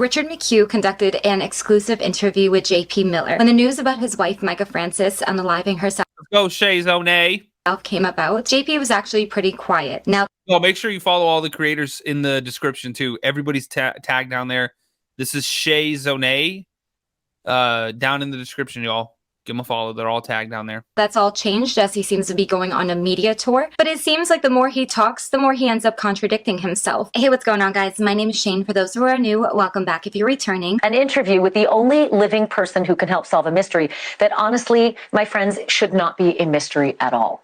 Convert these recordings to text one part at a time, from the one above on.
Richard McQue conducted an exclusive interview with JP Miller. When the news about his wife, Mica Francis, unaliving herself Go Shay Zone came about, JP was actually pretty quiet. Now, well, make sure you follow all the creators in the description too. Everybody's tagged down there. This is Shay Zone down in the description, y'all. Give him a follow. They're all tagged down there. That's all changed as he seems to be going on a media tour. But it seems like the more he talks, the more he ends up contradicting himself. Hey, what's going on, guys? My name is Shane. For those who are new, welcome back if you're returning. An interview with the only living person who can help solve a mystery that, honestly, my friends, should not be a mystery at all.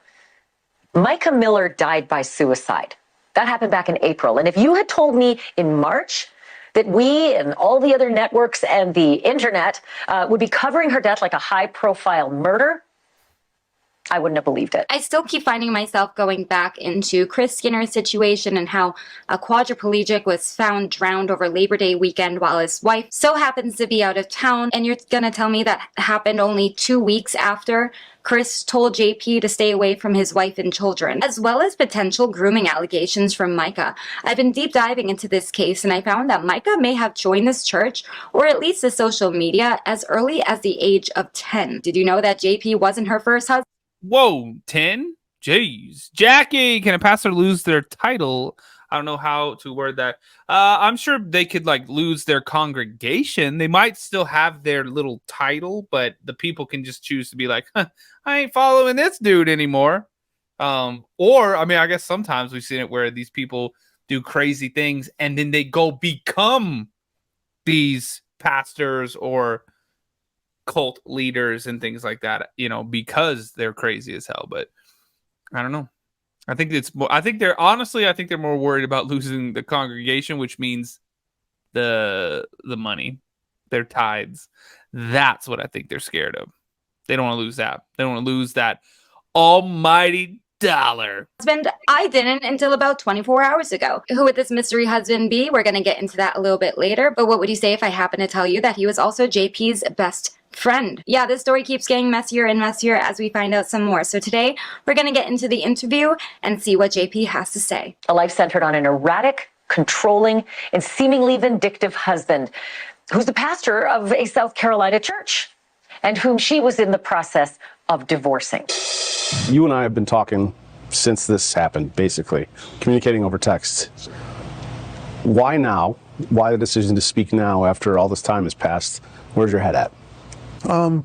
Mica Miller died by suicide. That happened back in April. And if you had told me in March that we and all the other networks and the internet would be covering her death like a high-profile murder, I wouldn't have believed it. I still keep finding myself going back into Chris Skinner's situation and how a quadriplegic was found drowned over Labor Day weekend while his wife so happens to be out of town. And you're gonna tell me that happened only 2 weeks after Chris told JP to stay away from his wife and children, as well as potential grooming allegations from Mica. I've been deep diving into this case, and I found that Mica may have joined this church, or at least the social media, as early as the age of 10. Did you know that JP wasn't her first husband? Whoa, 10? Jeez. Jackie, can a pastor lose their title? I don't know how to word that. I'm sure they could lose their congregation. They might still have their little title, but the people can just choose to be like, huh, I ain't following this dude anymore. Or, I mean, I guess sometimes we've seen it where these people do crazy things and then they go become these pastors or cult leaders and things like that, because they're crazy as hell. But I don't know. I think they're more worried about losing the congregation, which means the money, their tithes. That's what I think they're scared of. They don't want to lose that. They don't want to lose that almighty dollar. Husband, I didn't until about 24 hours ago. Who would this mystery husband be? We're going to get into that a little bit later. But what would you say if I happen to tell you that he was also JP's best friend? Yeah, this story keeps getting messier and messier as we find out some more. So today, we're going to get into the interview and see what JP has to say. A life centered on an erratic, controlling, and seemingly vindictive husband who's the pastor of a South Carolina church and whom she was in the process of divorcing. You and I have been talking since this happened, basically, communicating over text. Why now? Why the decision to speak now after all this time has passed? Where's your head at? Well,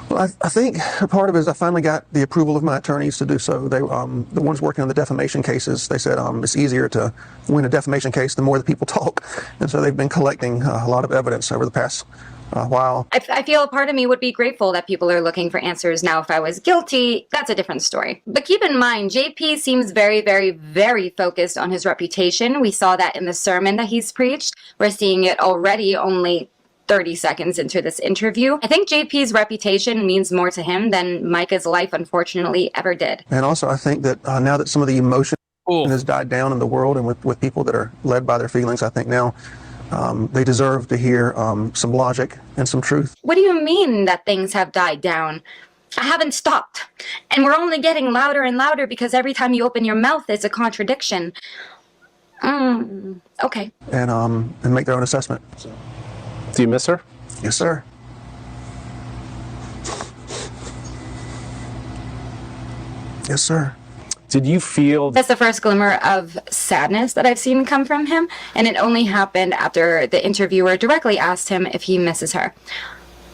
I think part of it is I finally got the approval of my attorneys to do so. They, the ones working on the defamation cases, they said it's easier to win a defamation case the more the people talk. And so they've been collecting a lot of evidence over the past while. I feel a part of me would be grateful that people are looking for answers now. If I was guilty, that's a different story. But keep in mind, JP seems very, very, very focused on his reputation. We saw that in the sermon that he's preached. We're seeing it already only 30 seconds into this interview. I think JP's reputation means more to him than Mica's life, unfortunately, ever did. And also, I think that now that some of the emotion has died down in the world and with people that are led by their feelings, I think now they deserve to hear some logic and some truth. What do you mean that things have died down? I haven't stopped. And we're only getting louder and louder because every time you open your mouth, there's a contradiction. Okay. And make their own assessment. Do you miss her? Yes, sir. Yes, sir. Did you feel... That's the first glimmer of sadness that I've seen come from him, and it only happened after the interviewer directly asked him if he misses her.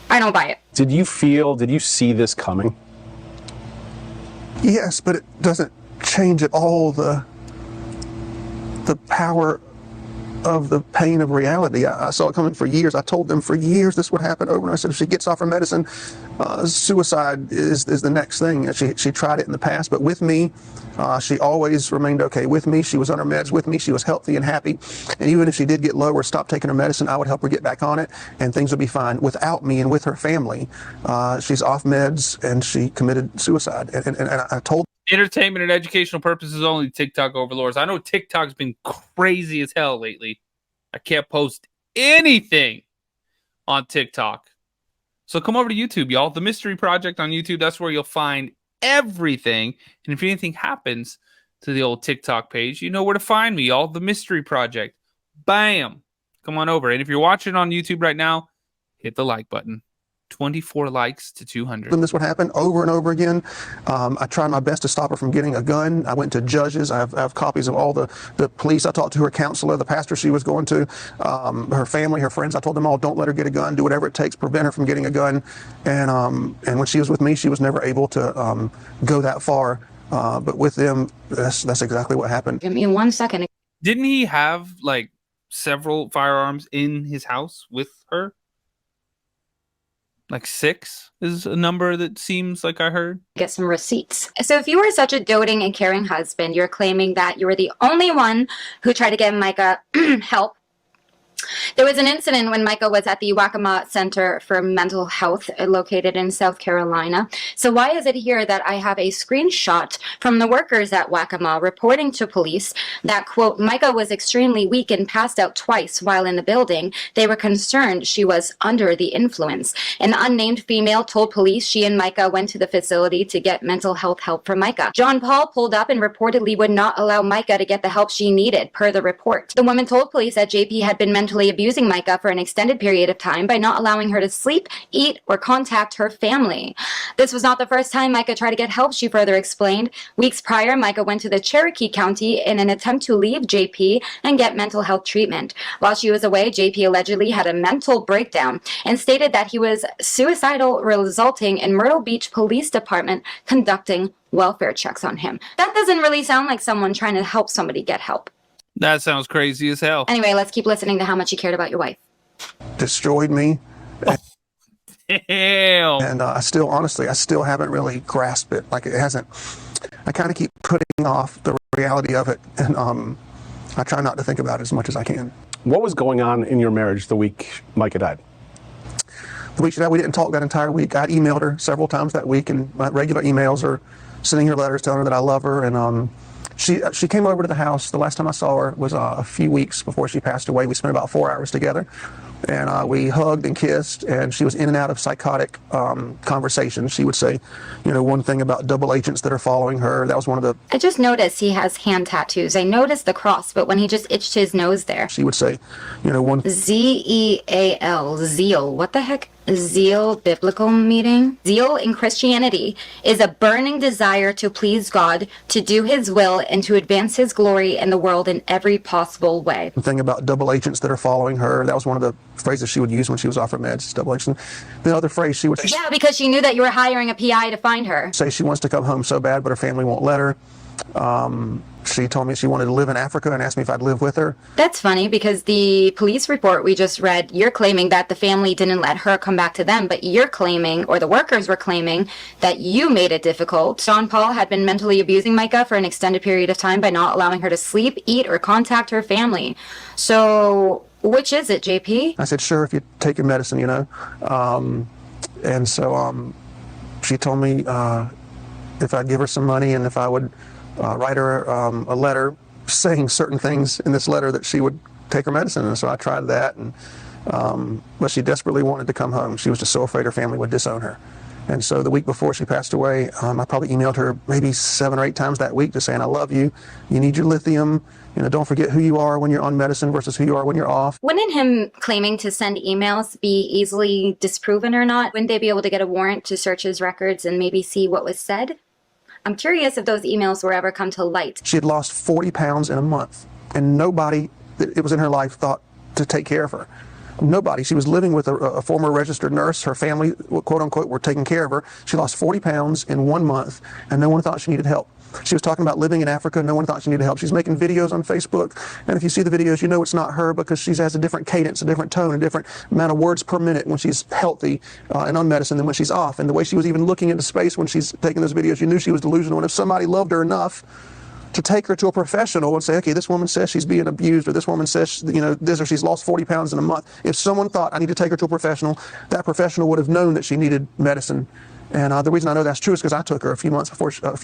I don't buy it. Did you see this coming? Yes, but it doesn't change at all the power of the pain of reality. I saw it coming for years. I told them for years this would happen over and I said if she gets off her medicine, suicide is the next thing. She tried it in the past, but with me, she always remained okay with me. She was on her meds with me. She was healthy and happy. And even if she did get low or stop taking her medicine, I would help her get back on it and things would be fine. Without me and with her family, she's off meds and she committed suicide. And I told entertainment and educational purposes only, TikTok overlords. I know TikTok's been crazy as hell lately. I can't post anything on TikTok. So come over to YouTube, y'all. The Mystery Project on YouTube. That's where you'll find everything. And if anything happens to the old TikTok page, you know where to find me, y'all. The Mystery Project. Bam. come on over. And if you're watching on YouTube right now, hit the like button. 24 likes to 200. When this would happen over and over again, I tried my best to stop her from getting a gun. I went to judges. I have copies of all the police. I talked to her counselor, the pastor she was going to, her family, her friends. I told them all, don't let her get a gun. Do whatever it takes, prevent her from getting a gun. And when she was with me, she was never able to go that far. But with them, that's exactly what happened. Give me 1 second. Didn't he have like several firearms in his house with her? Like 6 is a number that seems like I heard. Get some receipts. So if you were such a doting and caring husband, you're claiming that you were the only one who tried to get Mica help. There was an incident when Mica was at the Waccamaw Center for Mental Health located in South Carolina. So why is it here that I have a screenshot from the workers at Waccamaw reporting to police that, quote, Mica was extremely weak and passed out twice while in the building. They were concerned she was under the influence. An unnamed female told police she and Mica went to the facility to get mental health help for Mica. John Paul pulled up and reportedly would not allow Mica to get the help she needed, per the report. The woman told police that JP had been mentally abusing Mica for an extended period of time by not allowing her to sleep, eat, or contact her family. This was not the first time Mica tried to get help, she further explained. Weeks prior, Mica went to the Cherokee County in an attempt to leave JP and get mental health treatment. While she was away, JP allegedly had a mental breakdown and stated that he was suicidal, resulting in Myrtle Beach Police Department conducting welfare checks on him. That doesn't really sound like someone trying to help somebody get help. That sounds crazy as hell. Anyway, let's keep listening to how much he cared about your wife. Destroyed me. Damn. And I still haven't really grasped it. Like, it hasn't. I kind of keep putting off the reality of it, and I try not to think about it as much as I can. What was going on in your marriage the week Mica died? The week she died, we didn't talk that entire week. I emailed her several times that week, and my regular emails are sending her letters telling her that I love her, and she came over to the house. The last time I saw her was a few weeks before she passed away. We spent about 4 hours together, and we hugged and kissed, and she was in and out of psychotic conversations. She would say, one thing about double agents that are following her. That was one of the... I just noticed he has hand tattoos. I noticed the cross, but when he just itched his nose there. She would say, one... Z-E-A-L, zeal. What the heck? Zeal biblical meaning? Zeal in Christianity is a burning desire to please God, to do his will, and to advance his glory in the world in every possible way. The thing about double agents that are following her, that was one of the phrases she would use when she was off her meds, double agents. The other phrase she would say... Yeah, because she knew that you were hiring a PI to find her. Say she wants to come home so bad, but her family won't let her. She told me she wanted to live in Africa and asked me if I'd live with her. That's funny because the police report we just read, you're claiming that the family didn't let her come back to them, but you're claiming, or the workers were claiming, that you made it difficult. John Paul had been mentally abusing Mica for an extended period of time by not allowing her to sleep, eat, or contact her family. So, which is it, JP? I said, sure, if you take your medicine, And so she told me if I'd give her some money and if I would write her a letter saying certain things in this letter that she would take her medicine. And so I tried that, but she desperately wanted to come home. She was just so afraid her family would disown her. And so the week before she passed away, I probably emailed her maybe 7 or 8 times that week just saying, I love you. You need your lithium. Don't forget who you are when you're on medicine versus who you are when you're off. Wouldn't him claiming to send emails be easily disproven or not? Wouldn't they be able to get a warrant to search his records and maybe see what was said? I'm curious if those emails will ever come to light. She had lost 40 pounds in a month, and nobody that was in her life thought to take care of her. Nobody. She was living with a former registered nurse. Her family, quote unquote, were taking care of her. She lost 40 pounds in 1 month, and no one thought she needed help. She was talking about living in Africa. No one thought she needed help. She's making videos on Facebook, and if you see the videos, you know it's not her because she has a different cadence, a different tone, a different amount of words per minute when she's healthy and on medicine than when she's off. And the way she was even looking into space when she's taking those videos, you knew she was delusional. And if somebody loved her enough to take her to a professional and say, okay, this woman says she's being abused, or this woman says, this, or she's lost 40 pounds in a month. If someone thought I need to take her to a professional, that professional would have known that she needed medicine And the reason I know that's true is because I took her a few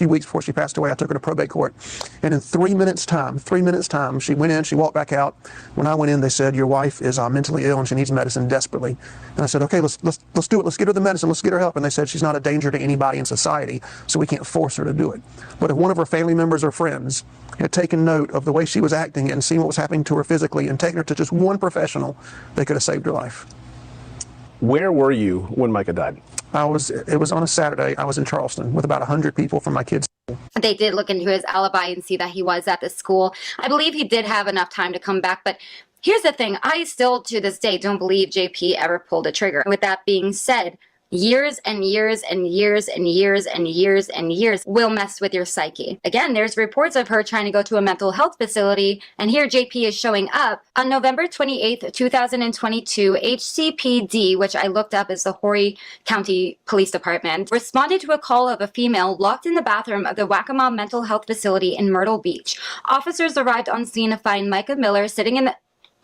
weeks before she passed away. I took her to probate court, and in 3 minutes time, she went in, she walked back out. When I went in, they said, your wife is mentally ill and she needs medicine desperately. And I said, okay, let's do it. Let's get her the medicine. Let's get her help. And they said she's not a danger to anybody in society, so we can't force her to do it. But if one of her family members or friends had taken note of the way she was acting and seen what was happening to her physically and taken her to just one professional, they could have saved her life. Where were you when Mica died? It was on a Saturday. I was in Charleston with about 100 people from my kids' school. They did look into his alibi and see that he was at the school. I believe he did have enough time to come back, but here's the thing. I still, to this day, don't believe JP ever pulled a trigger. With that being said, years and years and years and years and years and years will mess with your psyche. Again, there's reports of her trying to go to a mental health facility, and here JP is showing up. On November 28th, 2022, HCPD, which I looked up as the Horry County Police Department, responded to a call of a female locked in the bathroom of the Waccamaw Mental Health Facility in Myrtle Beach. Officers arrived on scene to find Mica Miller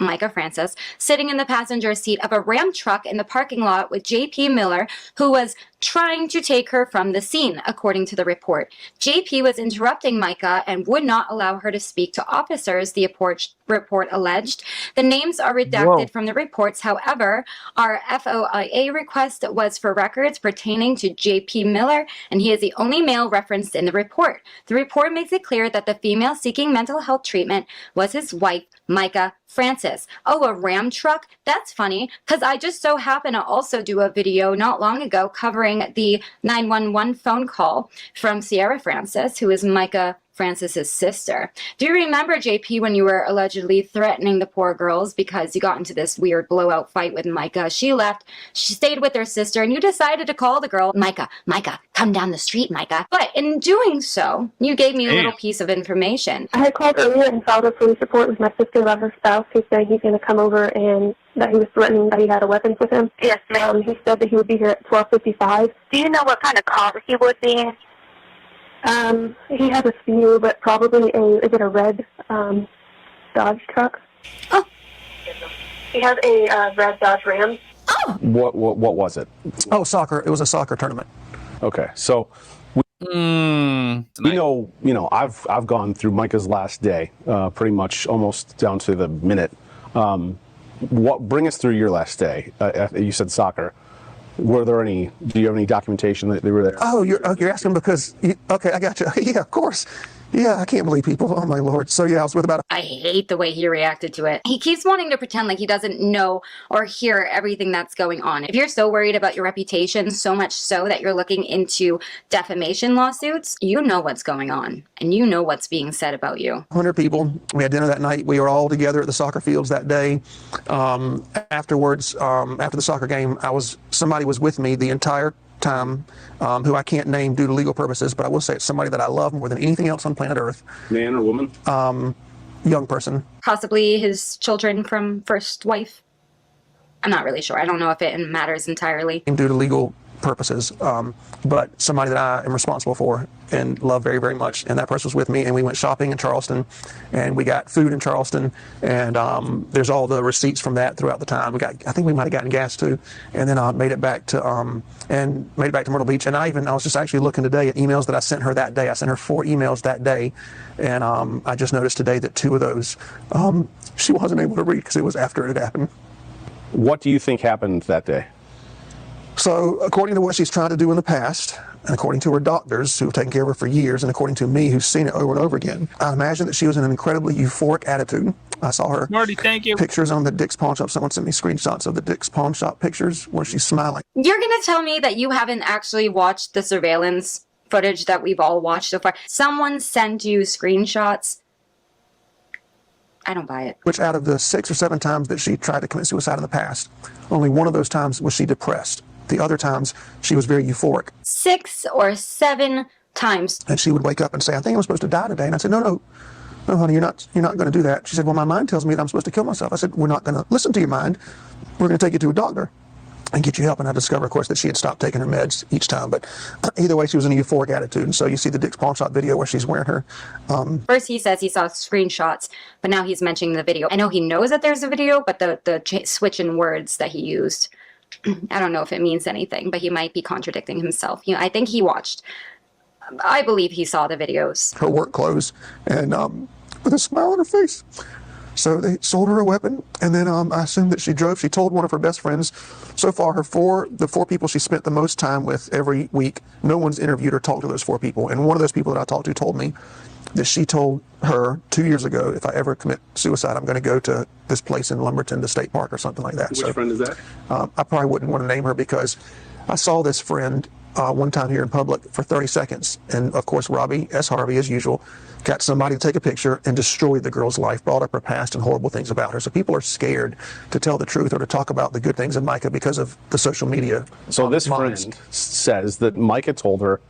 Micah Francis, sitting in the passenger seat of a Ram truck in the parking lot with JP Miller, who was trying to take her from the scene, according to the report. JP was interrupting Mica and would not allow her to speak to officers, the report alleged. The names are redacted from the reports. However, our FOIA request was for records pertaining to JP Miller, and he is the only male referenced in the report. The report makes it clear that the female seeking mental health treatment was his wife, Mica Francis. Oh, a Ram truck? That's funny, because I just so happen to also do a video not long ago covering the 911 phone call from Sierra Francis, who is Mica Francis's sister. Do you remember, JP, when you were allegedly threatening the poor girls because you got into this weird blowout fight with Mica? She left, she stayed with her sister, and you decided to call the girl, Mica, come down the street, Mica. But in doing so, you gave me a little piece of information. I had called earlier and filed a police report with my sister about her spouse. He said he's going to come over and that he was threatening that he had a weapon with him. Yes, ma'am. He said that he would be here at 12:55. Do you know what kind of car he would be in? He has a few, but probably is it a red Dodge truck? Oh. He has a red Dodge Ram. Oh. What was it? Oh, soccer. It was a soccer tournament. Okay, so I've gone through Mica's last day, pretty much almost down to the minute. Bring us through your last day? You said soccer. Were there any? Do you have any documentation that they were there? Oh, you're asking because okay, I got you. Yeah, of course. Yeah, I can't believe people. Oh my Lord. So yeah, I was with about. I hate the way he reacted to it. He keeps wanting to pretend like he doesn't know or hear everything that's going on. If you're so worried about your reputation, so much so that you're looking into defamation lawsuits, you know what's going on and you know what's being said about you. 100 people. We had dinner that night. We were all together at the soccer fields that day. Afterwards, after the soccer game, somebody was with me the entire time, who I can't name due to legal purposes, but I will say it's somebody that I love more than anything else on planet Earth. Man or woman? Young person. Possibly his children from first wife. I'm not really sure. I don't know if it matters entirely. Due to legal purposes, but somebody that I am responsible for and love very, very much. And that person was with me, and we went shopping in Charleston, and we got food in Charleston, and there's all the receipts from that throughout the time. I think we might have gotten gas too, and then made it back to Myrtle Beach. And I was just actually looking today at emails that I sent her that day. I sent her 4 emails that day, and I just noticed today that 2 of those she wasn't able to read because it was after it had happened. What do you think happened that day? So, according to what she's tried to do in the past, and according to her doctors who have taken care of her for years, and according to me who's seen it over and over again, I imagine that she was in an incredibly euphoric attitude. I saw her pictures on the Dick's Pawn Shop. Someone sent me screenshots of the Dick's Pawn Shop pictures where she's smiling. You're going to tell me that you haven't actually watched the surveillance footage that we've all watched so far? Someone sent you screenshots? I don't buy it. Which out of the 6 or 7 times that she tried to commit suicide in the past, only one of those times was she depressed. The other times, she was very euphoric. 6 or 7 times. And she would wake up and say, I think I'm supposed to die today. And I said, no, honey, you're not going to do that. She said, well, my mind tells me that I'm supposed to kill myself. I said, we're not going to listen to your mind. We're going to take you to a doctor and get you help. And I discovered, of course, that she had stopped taking her meds each time. But either way, she was in a euphoric attitude. And so you see the Dick's Pawn Shop video where she's wearing her. First, he says he saw screenshots, but now he's mentioning the video. I know he knows that there's a video, but the switch in words that he used I don't know if it means anything, but he might be contradicting himself. I think he watched. I believe he saw the videos. Her work clothes and with a smile on her face. So they sold her a weapon, and then I assume that she drove. She told one of her best friends. So far, the four people she spent the most time with every week, no one's interviewed or talked to those four people. And one of those people that I talked to told me that she told her 2 years ago, if I ever commit suicide, I'm going to go to this place in Lumberton, the state park or something like that. Which friend is that? I probably wouldn't want to name her because I saw this friend one time here in public for 30 seconds. And of course, Robbie S. Harvey, as usual, got somebody to take a picture and destroyed the girl's life, brought up her past and horrible things about her. So people are scared to tell the truth or to talk about the good things of Mica because of the social media. So this minds. friend says that Mica told her,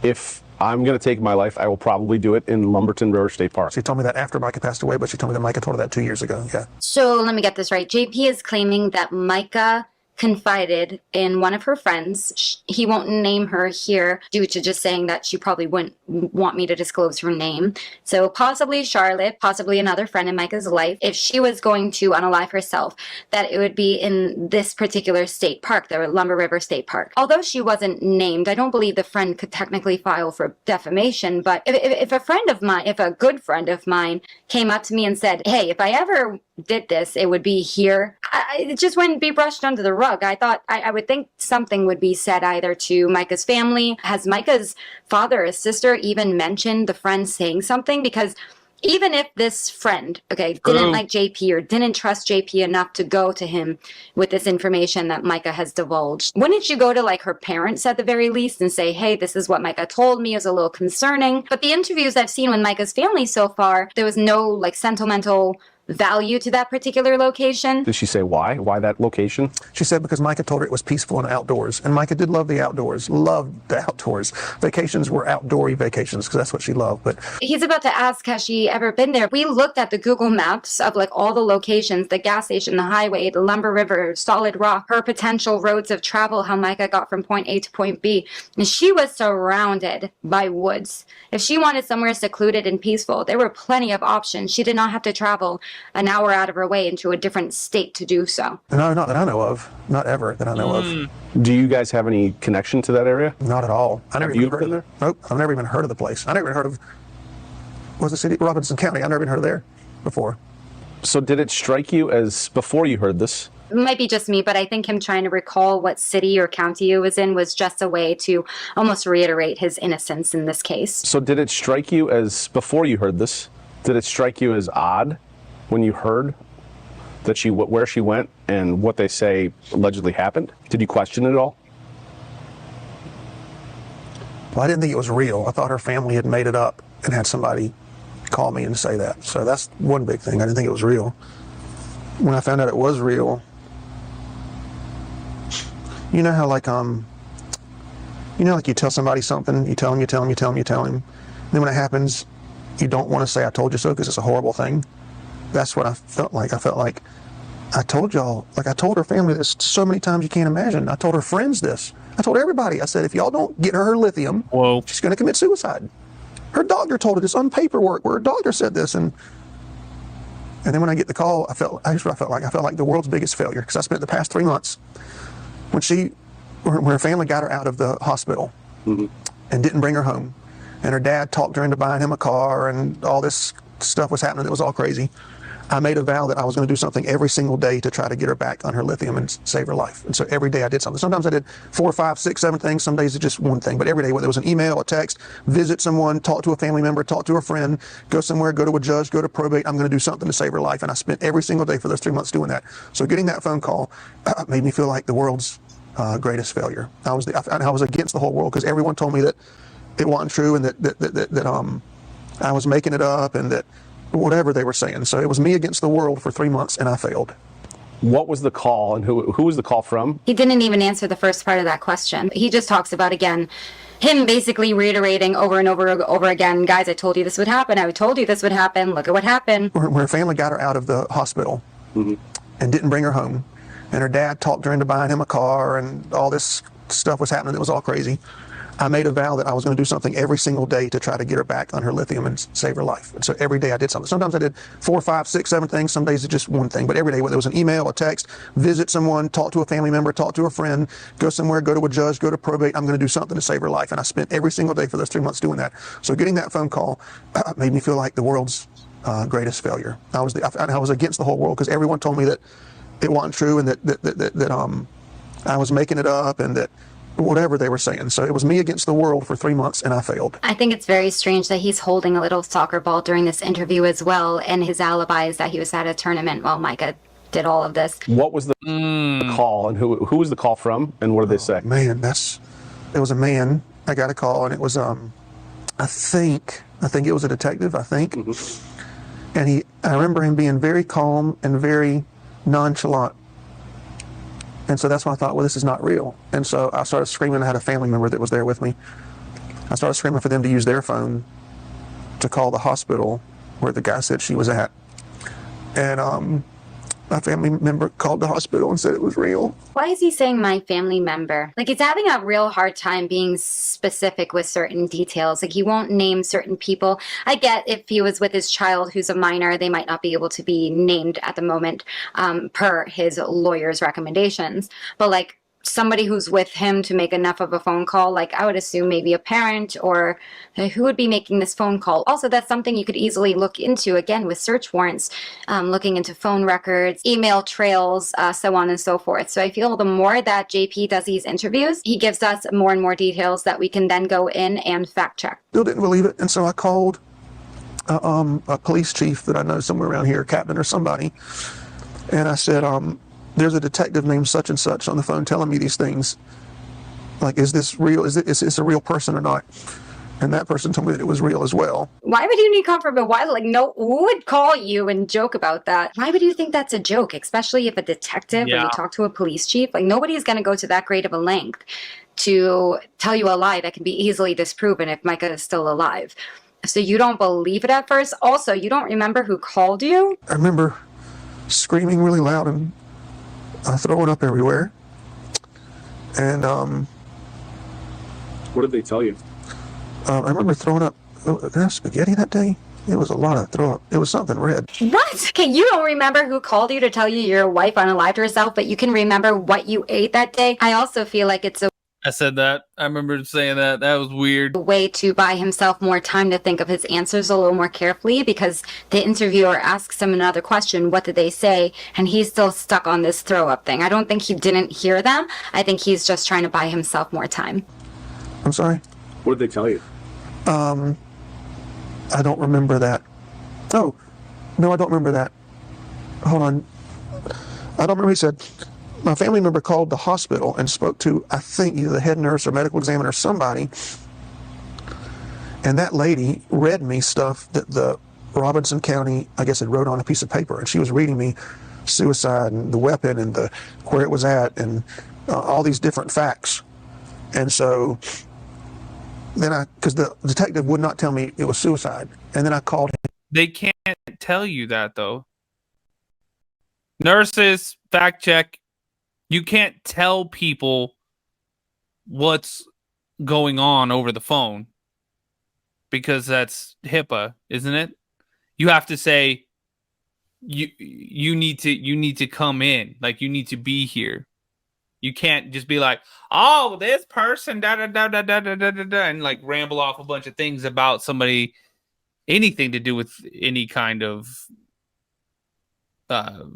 if I'm going to take my life, I will probably do it in Lumberton River State Park. She told me that after Mica passed away, but she told me that Mica told her that 2 years ago. Yeah. So let me get this right. JP is claiming that Mica confided in one of her friends. He won't name her here due to just saying that she probably wouldn't want me to disclose her name. So possibly Charlotte, possibly another friend in Mica's life, if she was going to unalive herself, that it would be in this particular state park, the Lumber River State Park. Although she wasn't named, I don't believe the friend could technically file for defamation, but if a friend of mine, if a good friend of mine came up to me and said, hey, if I ever did this, it would be here, it just wouldn't be brushed under the rug. I thought I would think something would be said either to Mica's family. Has Mica's father or sister even mentioned the friend saying something? Because even if this friend, didn't like JP or didn't trust JP enough to go to him with this information that Mica has divulged, wouldn't you go to like her parents at the very least and say, hey, this is what Mica told me, is a little concerning. But the interviews I've seen with Mica's family so far, there was no like sentimental value to that particular location. Did she say why? Why that location? She said because Mica told her it was peaceful and outdoors. And Mica did love the outdoors, loved the outdoors. Vacations were outdoory vacations because that's what she loved. But he's about to ask, has she ever been there? We looked at the Google Maps of like all the locations, the gas station, the highway, the Lumber River, Solid Rock, her potential roads of travel, how Mica got from point A to point B. And she was surrounded by woods. If she wanted somewhere secluded and peaceful, there were plenty of options. She did not have to travel an hour out of her way into a different state to do so. No, not that I know of. Not ever that I know of. Do you guys have any connection to that area? Not at all. I never Have you even heard been of there? Nope. I've never even heard of the place. I never even heard of, what's the city? Robeson County. I've never even heard of there before. So did it strike you as, before you heard this, It might be just me, but I think him trying to recall what city or county it was in was just a way to almost reiterate his innocence in this case. so did it strike you as, before you heard this, did it strike you as odd when you heard that where she went and what they say allegedly happened? Did you question it at all? Well, I didn't think it was real. I thought her family had made it up and had somebody call me and say that. So that's one big thing. I didn't think it was real. When I found out it was real, you know how like you tell somebody something, you tell them, then when it happens, you don't want to say I told you so because it's a horrible thing. That's what I felt like. I felt like I told y'all, like I told her family this so many times you can't imagine. I told her friends this. I told everybody. I said, if y'all don't get her lithium, she's going to commit suicide. Her doctor told her this on paperwork where her doctor said this. And then when I get the call, I felt like the world's biggest failure because I spent the past 3 months when her family got her out of the hospital and didn't bring her home. And her dad talked her into buying him a car and all this stuff was happening. It was all crazy. I made a vow that I was going to do something every single day to try to get her back on her lithium and save her life. And so every day I did something. Sometimes I did 4, 5, 6, 7 things. Some days it's just one thing. But every day, whether it was an email, a text, visit someone, talk to a family member, talk to a friend, go somewhere, go to a judge, go to probate, I'm going to do something to save her life. And I spent every single day for those 3 months doing that. So getting that phone call made me feel like the world's greatest failure. I was against the whole world because everyone told me that it wasn't true and that I was making it up and that whatever they were saying. So it was me against the world for 3 months and I failed. What was the call and who was the call from? He didn't even answer the first part of that question. He just talks about, again, him basically reiterating over and over again, guys, I told you this would happen. I told you this would happen. Look at what happened. When her family got her out of the hospital and didn't bring her home, and her dad talked her into buying him a car and all this stuff was happening. It was all crazy. I made a vow that I was going to do something every single day to try to get her back on her lithium and save her life. And so every day I did something. Sometimes I did 4, 5, 6, 7 things. Some days it's just one thing. But every day, whether it was an email, a text, visit someone, talk to a family member, talk to a friend, go somewhere, go to a judge, go to probate, I'm going to do something to save her life. And I spent every single day for those 3 months doing that. So getting that phone call made me feel like the world's greatest failure. I was against the whole world because everyone told me that it wasn't true and that I was making it up and that whatever they were saying. So it was me against the world for 3 months, and I failed. I think it's very strange that he's holding a little soccer ball during this interview as well, and his alibi is that he was at a tournament while Mica did all of this. What was the call, and who was the call from, and what did they say? Man, it was a man. I got a call, and it was I think it was a detective. I think, and I remember him being very calm and very nonchalant. And so that's when I thought, well, this is not real. And so I started screaming. I had a family member that was there with me. I started screaming for them to use their phone to call the hospital where the guy said she was at. And my family member called the hospital and said it was real. Why is he saying my family member? Like, he's having a real hard time being specific with certain details. Like, he won't name certain people. I get if he was with his child who's a minor, they might not be able to be named at the moment per his lawyer's recommendations. But, like, somebody who's with him to make enough of a phone call, like I would assume maybe a parent or who would be making this phone call. Also, that's something you could easily look into, again, with search warrants, looking into phone records, email trails, so on and so forth. So I feel the more that JP does these interviews, he gives us more and more details that we can then go in and fact check. Still didn't believe it. And so I called a police chief that I know somewhere around here, captain or somebody. And I said, there's a detective named such and such on the phone telling me these things. Like, is this real? Is this a real person or not? And that person told me that it was real as well. Why would you need confirmation? Why, like, no, who would call you and joke about that? Why would you think that's a joke? Especially if a detective, when you talk to a police chief, like, nobody's going to go to that great of a length to tell you a lie that can be easily disproven if Mica is still alive. So you don't believe it at first? Also, you don't remember who called you? I remember screaming really loud and throwing up everywhere. And What did they tell you? I remember throwing up. Did I have spaghetti that day? It was a lot of throw up. It was something red. What? Okay, you don't remember who called you to tell you your wife unalived herself, but you can remember what you ate that day? I also feel like it's a I said that. I remember saying that. That was weird. way to buy himself more time to think of his answers a little more carefully, because the interviewer asks him another question, what did they say? And he's still stuck on this throw up thing. I don't think he didn't hear them. I think he's just trying to buy himself more time. I'm sorry? What did they tell you? I don't remember that. Oh, no, I don't remember that. Hold on. I don't remember. He said, my family member called the hospital and spoke to, I think, either the head nurse or medical examiner or somebody. And that lady read me stuff that the Robeson County, I guess, had wrote on a piece of paper. And she was reading me suicide and the weapon and where it was at and all these different facts. And so then because the detective would not tell me it was suicide. And then I called him. They can't tell you that, though. Nurses, fact check. You can't tell people what's going on over the phone because that's HIPAA, isn't it? You have to say you need to come in, like you need to be here. You can't just be like, oh, this person da da da da da da da da, and like ramble off a bunch of things about somebody, anything to do with any kind of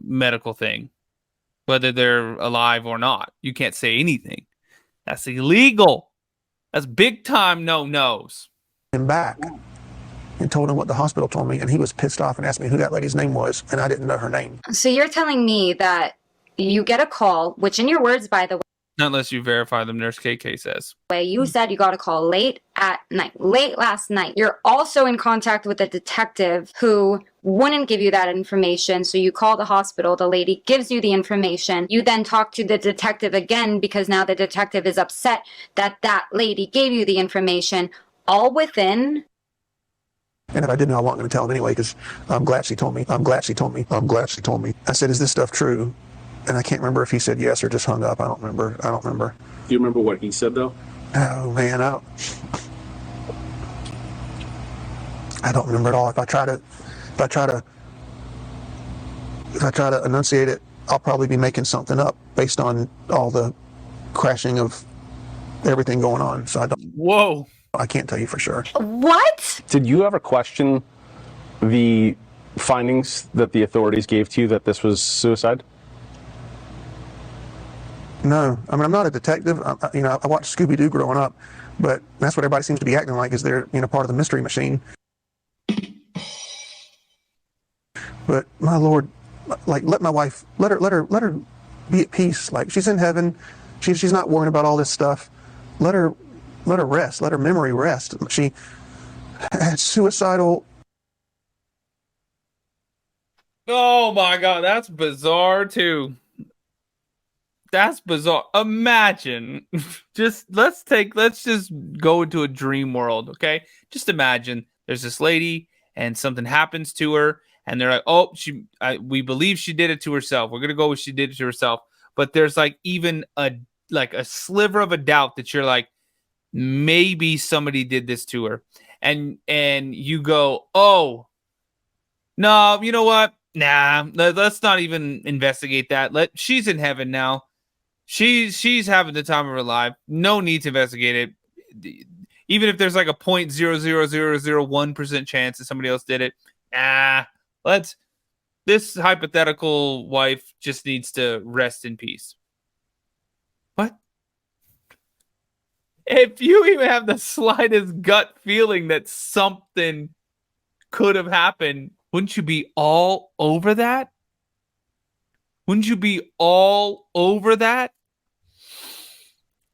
medical thing. Whether they're alive or not. You can't say anything. That's illegal. That's big time no-nos. Him back and told him what the hospital told me, and he was pissed off and asked me who that lady's name was, and I didn't know her name. So you're telling me that you get a call, which in your words, by the way, Unless you verify the Nurse KK says. you said you got a call late at night, late last night. You're also in contact with a detective who wouldn't give you that information. So you call the hospital, the lady gives you the information. You then talk to the detective again because now the detective is upset that that lady gave you the information, all within. And if I didn't know, I wasn't going to tell him anyway because I'm glad she told me. I'm glad she told me. I'm glad she told me. I said, is this stuff true? And I can't remember if he said yes or just hung up. I don't remember. Do you remember what he said, though? Oh man, I don't remember it all. If I try to enunciate it, I'll probably be making something up based on all the crashing of everything going on. So Whoa. I can't tell you for sure. What? Did you ever question the findings that the authorities gave to you that this was suicide? No, I mean, I'm not a detective. I watched Scooby-Doo growing up, but that's what everybody seems to be acting like, is they're, part of the mystery machine. But my Lord, like, let my wife, let her be at peace. Like, she's in heaven. She's not worrying about all this stuff. Let her rest. Let her memory rest. She had suicidal. Oh my God, that's bizarre too. That's bizarre. Imagine, let's just go into a dream world, okay? Just imagine there's this lady and something happens to her, and they're like, "Oh, we believe she did it to herself. We're gonna go with she did it to herself." But there's like even a sliver of a doubt that you're like, maybe somebody did this to her, and you go, "Oh, no, you know what? Nah, let's not even investigate that. She's in heaven now. She's having the time of her life. No need to investigate it. Even if there's like a 0.00001% chance that somebody else did it. This hypothetical wife just needs to rest in peace." What? If you even have the slightest gut feeling that something could have happened, wouldn't you be all over that? Wouldn't you be all over that?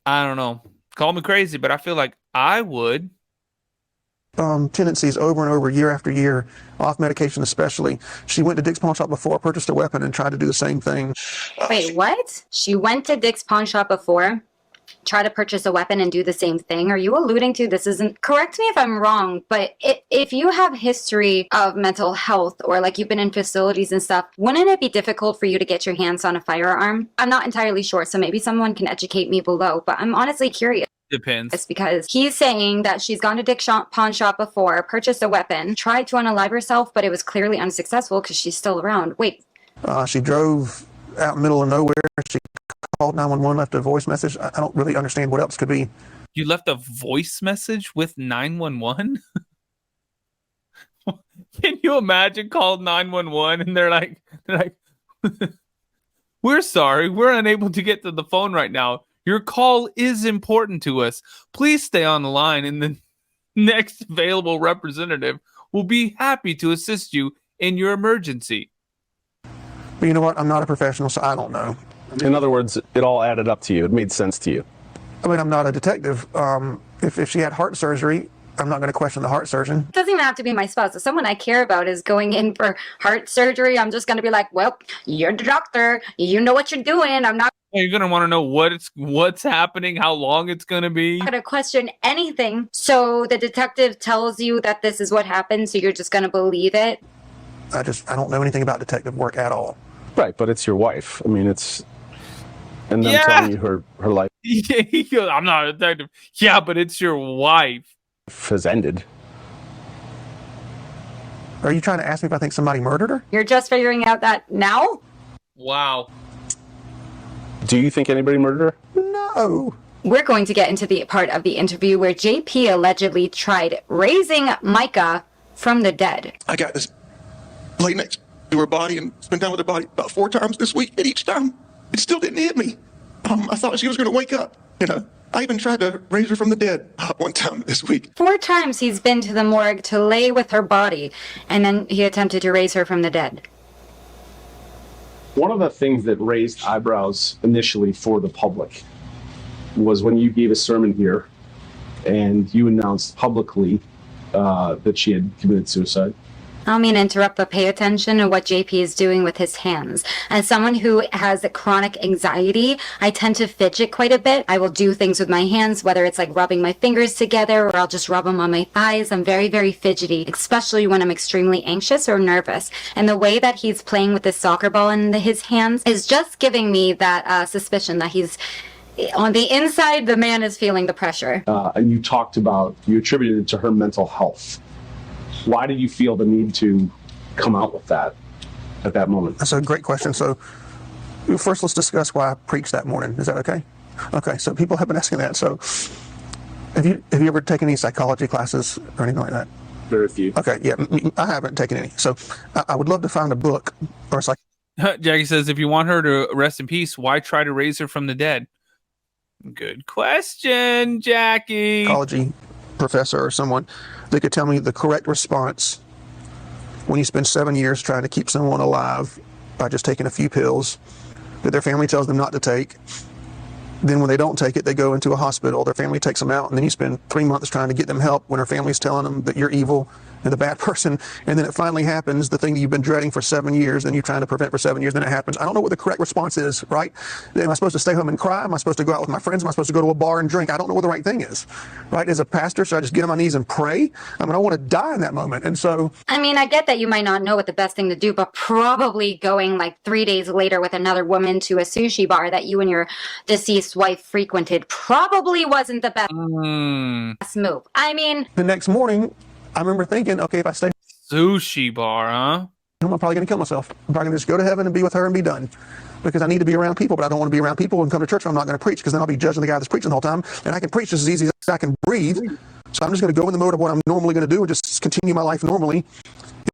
I don't know. Call me crazy, but I feel like I would. Tendencies over and over, year after year, off medication especially. She went to Dick's Pawn Shop before, purchased a weapon, and tried to do the same thing. Wait, what? She went to Dick's Pawn Shop before, try to purchase a weapon and do the same thing? Are you alluding to, this isn't, correct me if I'm wrong, but if you have history of mental health or like you've been in facilities and stuff, wouldn't it be difficult for you to get your hands on a firearm? I'm not entirely sure, so maybe someone can educate me below, but I'm honestly curious. Depends. It's because he's saying that she's gone to Dick's Pawn Shop before, purchased a weapon, tried to unalive herself, but it was clearly unsuccessful because she's still around. Wait. She drove out in the middle of nowhere. She called 911, left a voice message. I don't really understand what else could be. You left a voice message with 911? Can you imagine calling 911 and they're like, "We're sorry, we're unable to get to the phone right now. Your call is important to us. Please stay on the line and the next available representative will be happy to assist you in your emergency." But you know what? I'm not a professional, so I don't know. In other words, it all added up to you. It made sense to you. I mean, I'm not a detective. If she had heart surgery, I'm not going to question the heart surgeon. It doesn't even have to be my spouse. If someone I care about is going in for heart surgery, I'm just going to be like, "Well, you're the doctor. You know what you're doing. I'm not You're going to want to know what's happening, how long it's going to be. going to question anything." So the detective tells you that this is what happened, so you're just going to believe it? I don't know anything about detective work at all. Right, but it's your wife. I mean, it's... And them Yeah. telling you her life Yeah, he goes, "I'm not a detective." Yeah, but it's your wife. has ended. Are you trying to ask me if I think somebody murdered her? You're just figuring out that now? Wow. Do you think anybody murdered her? No. We're going to get into the part of the interview where JP allegedly tried raising Mica from the dead. I got this lay next to her body and spent time with her body about 4 times this week, and each time it still didn't hit me. I thought she was going to wake up. I even tried to raise her from the dead one time this week. 4 times he's been to the morgue to lay with her body, and then he attempted to raise her from the dead. One of the things that raised eyebrows initially for the public was when you gave a sermon here and you announced publicly that she had committed suicide. I don't mean to interrupt, but pay attention to what JP is doing with his hands. As someone who has chronic anxiety, I tend to fidget quite a bit. I will do things with my hands, whether it's like rubbing my fingers together or I'll just rub them on my thighs. I'm very, very fidgety, especially when I'm extremely anxious or nervous. And the way that he's playing with this soccer ball in his hands is just giving me that suspicion that he's On the inside, the man is feeling the pressure. And you attributed it to her mental health. Why did you feel the need to come out with that at that moment? That's a great question. So first, let's discuss why I preached that morning. Is that okay? Okay, so people have been asking that. So have you ever taken any psychology classes or anything like that? Very few. Okay, yeah, I haven't taken any. So I would love to find a book or a Jackie says, if you want her to rest in peace, why try to raise her from the dead? Good question, Jackie. psychology professor or someone that could tell me the correct response when you spend 7 years trying to keep someone alive by just taking a few pills that their family tells them not to take. Then when they don't take it, they go into a hospital, their family takes them out, and then you spend 3 months trying to get them help when their family's telling them that you're evil and the bad person. And then it finally happens, the thing that you've been dreading for 7 years and you're trying to prevent for 7 years, then it happens. I don't know what the correct response is, right? Am I supposed to stay home and cry? Am I supposed to go out with my friends? Am I supposed to go to a bar and drink? I don't know what the right thing is, right? As a pastor, should I just get on my knees and pray? I mean, I want to die in that moment. And so... I mean, I get that you might not know what the best thing to do, but probably going like 3 days later with another woman to a sushi bar that you and your deceased wife frequented probably wasn't the best move. I mean... The next morning, I remember thinking, okay, if I stay Sushi bar, huh? I'm probably going to kill myself. I'm probably going to just go to heaven and be with her and be done. Because I need to be around people, but I don't want to be around people and come to church and I'm not going to preach, because then I'll be judging the guy that's preaching the whole time. And I can preach just as easy as I can breathe. So I'm just going to go in the mode of what I'm normally going to do and just continue my life normally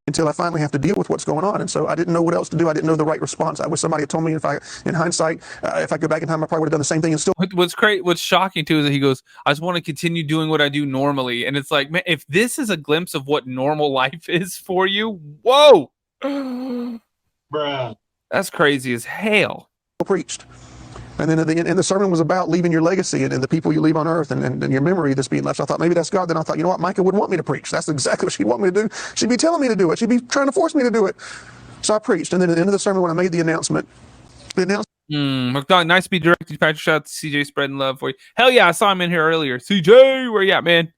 until I finally have to deal with what's going on. And so I didn't know what else to do. I didn't know the right response. I wish somebody had told me, in hindsight, if I go back in time, I probably would have done the same thing and still. What's shocking too is that he goes, I just want to continue doing what I do normally. And it's like, man, if this is a glimpse of what normal life is for you, whoa. Bruh. That's crazy as hell. Preached. And then at the end, and the sermon was about leaving your legacy and the people you leave on earth and your memory that's being left. So I thought maybe that's God. Then I thought, you know what, Micah wouldn't want me to preach. That's exactly what she'd want me to do. She'd be telling me to do it. She'd be trying to force me to do it. So I preached. And then at the end of the sermon, when I made the announcement. Nice to be directed. Patrick, shout out to CJ, spreading love for you. Hell yeah, I saw him in here earlier. CJ, where you at, man?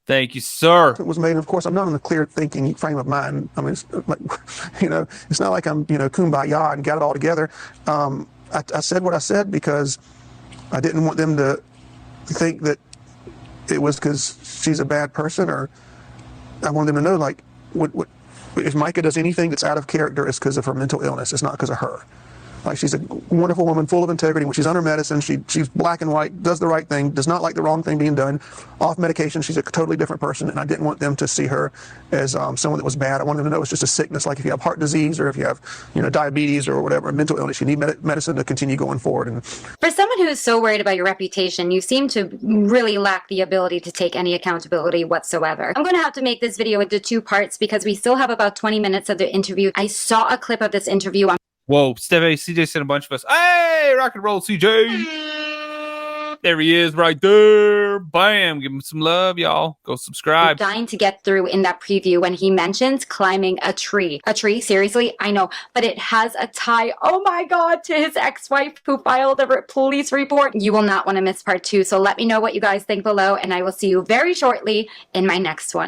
Thank you, sir. It was made, and of course, I'm not in a clear thinking frame of mind. I mean, it's like, it's not like I'm, kumbaya and got it all together. I said what I said because I didn't want them to think that it was because she's a bad person, or I wanted them to know, like, if Micah does anything that's out of character, it's because of her mental illness. It's not because of her. Like, she's a wonderful woman, full of integrity. When she's on her medicine, she's black and white, does the right thing, does not like the wrong thing being done. Off medication, she's a totally different person, and I didn't want them to see her as someone that was bad. I wanted them to know it's just a sickness. Like if you have heart disease or if you have, diabetes or whatever, mental illness, you need medicine to continue going forward. And for someone who is so worried about your reputation, you seem to really lack the ability to take any accountability whatsoever. I'm going to have to make this video into 2 parts because we still have about 20 minutes of the interview. I saw a clip of this interview on Whoa, CJ sent a bunch of us. Hey, rock and roll, CJ. There he is right there. Bam. Give him some love, y'all. Go subscribe. dying to get through in that preview when he mentions climbing a tree. A tree? Seriously? I know. But it has a tie, oh my God, to his ex-wife who filed a police report. You will not want to miss part 2. So let me know what you guys think below, and I will see you very shortly in my next one.